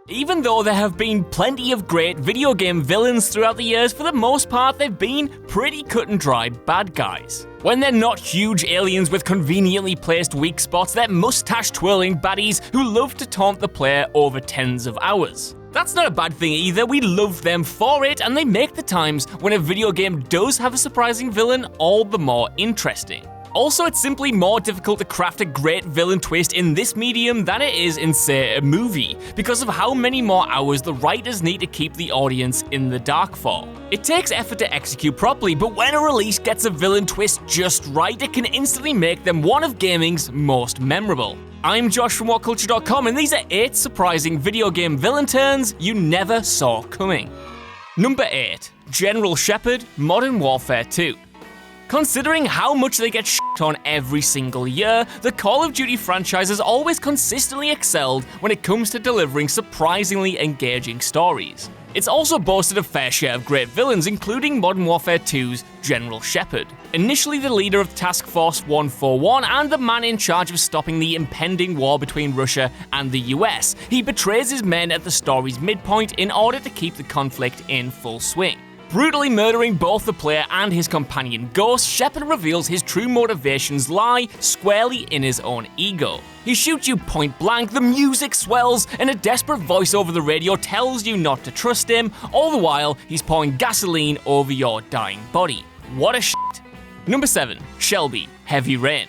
Even though there have been plenty of great video game villains throughout the years, for the most part they've been pretty cut and dry bad guys. When they're not huge aliens with conveniently placed weak spots, they're mustache-twirling baddies who love to taunt the player over tens of hours. That's not a bad thing either, we love them for it, and they make the times when a video game does have a surprising villain all the more interesting. Also, it's simply more difficult to craft a great villain twist in this medium than it is in, say, a movie, because of how many more hours the writers need to keep the audience in the dark for. It takes effort to execute properly, but when a release gets a villain twist just right, it can instantly make them one of gaming's most memorable. I'm Josh from WhatCulture.com, and these are 8 surprising video game villain turns you never saw coming. Number 8. General Shepard, Modern Warfare 2. Considering how much they get shit on every single year, the Call of Duty franchise has always consistently excelled when it comes to delivering surprisingly engaging stories. It's also boasted a fair share of great villains, including Modern Warfare 2's General Shepard. Initially the leader of Task Force 141 and the man in charge of stopping the impending war between Russia and the US, he betrays his men at the story's midpoint in order to keep the conflict in full swing. Brutally murdering both the player and his companion Ghost, Shepard reveals his true motivations lie squarely in his own ego. He shoots you point blank, the music swells, and a desperate voice over the radio tells you not to trust him, all the while he's pouring gasoline over your dying body. What a shit. Number 7. Shelby, Heavy Rain.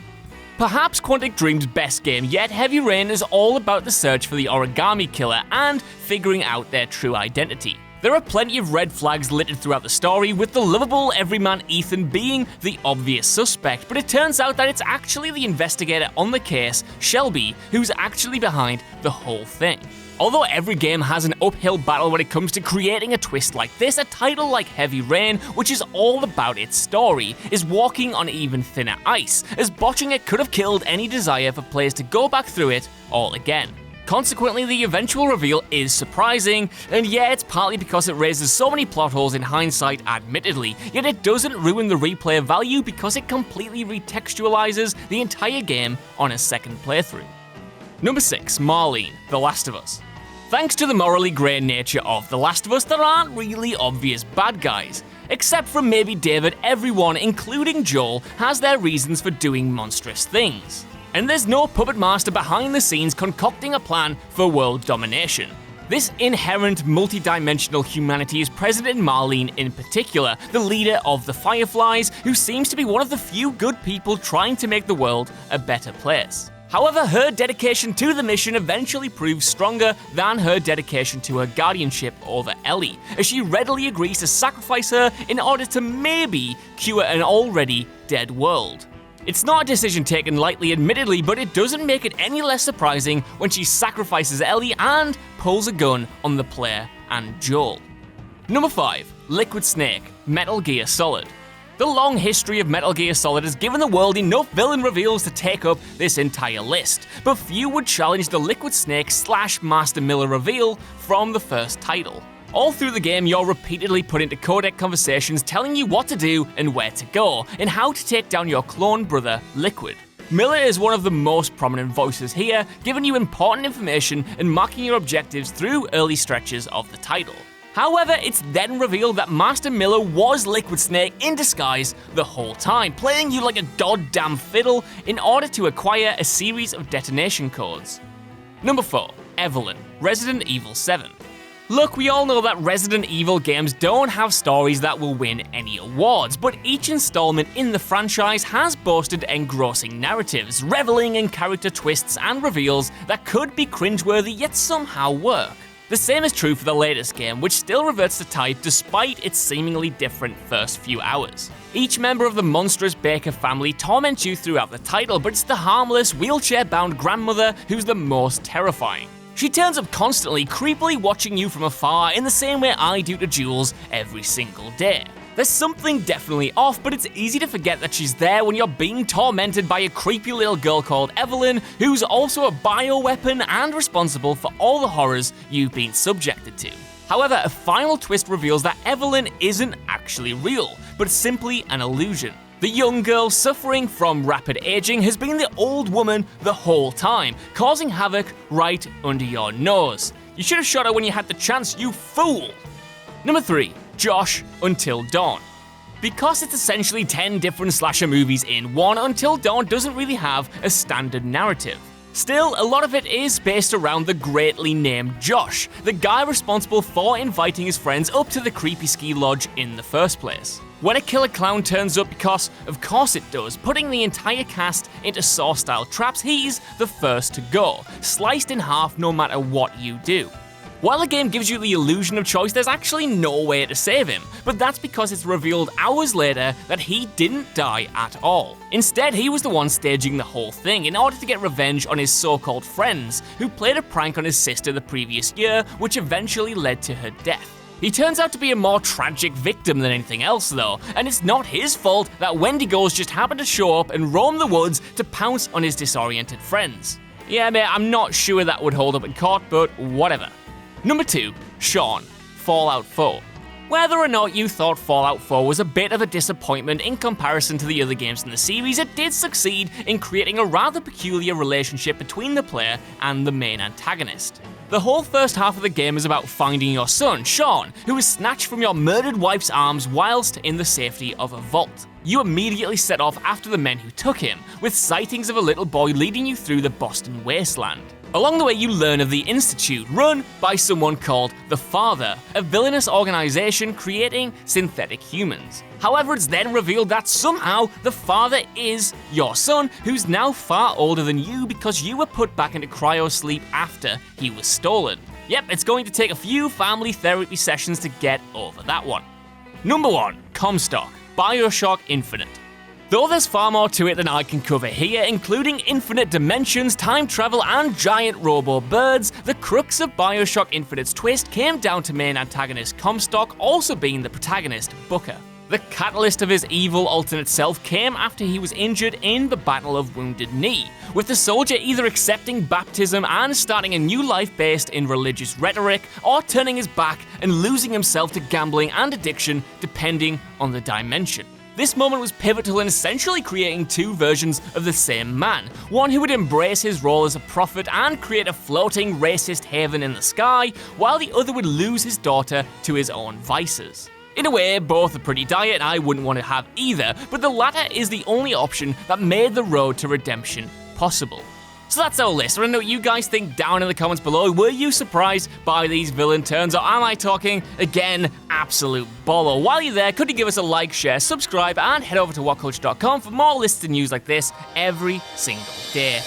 Perhaps Quantic Dream's best game yet, Heavy Rain is all about the search for the origami killer and figuring out their true identity. There are plenty of red flags littered throughout the story, with the lovable everyman Ethan being the obvious suspect, but it turns out that it's actually the investigator on the case, Shelby, who's actually behind the whole thing. Although every game has an uphill battle when it comes to creating a twist like this, a title like Heavy Rain, which is all about its story, is walking on even thinner ice, as botching it could have killed any desire for players to go back through it all again. Consequently, the eventual reveal is surprising, and yeah, it's partly because it raises so many plot holes in hindsight, admittedly, yet it doesn't ruin the replay value because it completely retextualizes the entire game on a second playthrough. Number 6. Marlene, The Last of Us. Thanks to the morally grey nature of The Last of Us, there aren't really obvious bad guys. Except for maybe David, everyone, including Joel, has their reasons for doing monstrous things. And there's no puppet master behind the scenes concocting a plan for world domination. This inherent multi-dimensional humanity is present in Marlene in particular, the leader of the Fireflies, who seems to be one of the few good people trying to make the world a better place. However, her dedication to the mission eventually proves stronger than her dedication to her guardianship over Ellie, as she readily agrees to sacrifice her in order to maybe cure an already dead world. It's not a decision taken lightly, admittedly, but it doesn't make it any less surprising when she sacrifices Ellie and pulls a gun on the player and Joel. Number 5. Liquid Snake, Metal Gear Solid. The long history of Metal Gear Solid has given the world enough villain reveals to take up this entire list, but few would challenge the Liquid Snake / Master Miller reveal from the first title. All through the game, you're repeatedly put into codec conversations telling you what to do and where to go, and how to take down your clone brother, Liquid. Miller is one of the most prominent voices here, giving you important information and marking your objectives through early stretches of the title. However, it's then revealed that Master Miller was Liquid Snake in disguise the whole time, playing you like a goddamn fiddle in order to acquire a series of detonation codes. Number 4. Evelyn, Resident Evil 7. Look, we all know that Resident Evil games don't have stories that will win any awards, but each installment in the franchise has boasted engrossing narratives, reveling in character twists and reveals that could be cringeworthy yet somehow work. The same is true for the latest game, which still reverts to type despite its seemingly different first few hours. Each member of the monstrous Baker family torments you throughout the title, but it's the harmless, wheelchair-bound grandmother who's the most terrifying. She turns up constantly, creepily watching you from afar in the same way I do to Jules every single day. There's something definitely off, but it's easy to forget that she's there when you're being tormented by a creepy little girl called Evelyn, who's also a bioweapon and responsible for all the horrors you've been subjected to. However, a final twist reveals that Evelyn isn't actually real, but simply an illusion. The young girl suffering from rapid aging has been the old woman the whole time, causing havoc right under your nose. You should have shot her when you had the chance, you fool! Number 3. Josh, Until Dawn. Because it's essentially 10 different slasher movies in one, Until Dawn doesn't really have a standard narrative. Still, a lot of it is based around the greatly named Josh, the guy responsible for inviting his friends up to the creepy ski lodge in the first place. When a killer clown turns up, because of course it does, putting the entire cast into Saw-style traps, he's the first to go, sliced in half no matter what you do. While the game gives you the illusion of choice, there's actually no way to save him, but that's because it's revealed hours later that he didn't die at all. Instead, he was the one staging the whole thing in order to get revenge on his so-called friends, who played a prank on his sister the previous year, which eventually led to her death. He turns out to be a more tragic victim than anything else though, and it's not his fault that Wendigos just happened to show up and roam the woods to pounce on his disoriented friends. Yeah mate, I'm not sure that would hold up in court, but whatever. Number 2. Sean, Fallout 4. Whether or not you thought Fallout 4 was a bit of a disappointment in comparison to the other games in the series, it did succeed in creating a rather peculiar relationship between the player and the main antagonist. The whole first half of the game is about finding your son, Sean, who was snatched from your murdered wife's arms whilst in the safety of a vault. You immediately set off after the men who took him, with sightings of a little boy leading you through the Boston wasteland. Along the way, you learn of the Institute, run by someone called the Father, a villainous organization creating synthetic humans. However, it's then revealed that somehow the Father is your son, who's now far older than you because you were put back into cryosleep after he was stolen. Yep, it's going to take a few family therapy sessions to get over that one. Number 1. Comstock, Bioshock Infinite. Though there's far more to it than I can cover here, including infinite dimensions, time travel, and giant robo-birds, the crux of Bioshock Infinite's twist came down to main antagonist Comstock also being the protagonist, Booker. The catalyst of his evil alternate self came after he was injured in the Battle of Wounded Knee, with the soldier either accepting baptism and starting a new life based in religious rhetoric, or turning his back and losing himself to gambling and addiction depending on the dimension. This moment was pivotal in essentially creating two versions of the same man, one who would embrace his role as a prophet and create a floating racist haven in the sky, while the other would lose his daughter to his own vices. In a way, both are pretty dire and I wouldn't want to have either, but the latter is the only option that made the road to redemption possible. So that's our list. I want to know what you guys think down in the comments below. Were you surprised by these villain turns, or am I talking, again, absolute bolo? While you're there, could you give us a like, share, subscribe, and head over to whatculture.com for more lists and news like this every single day.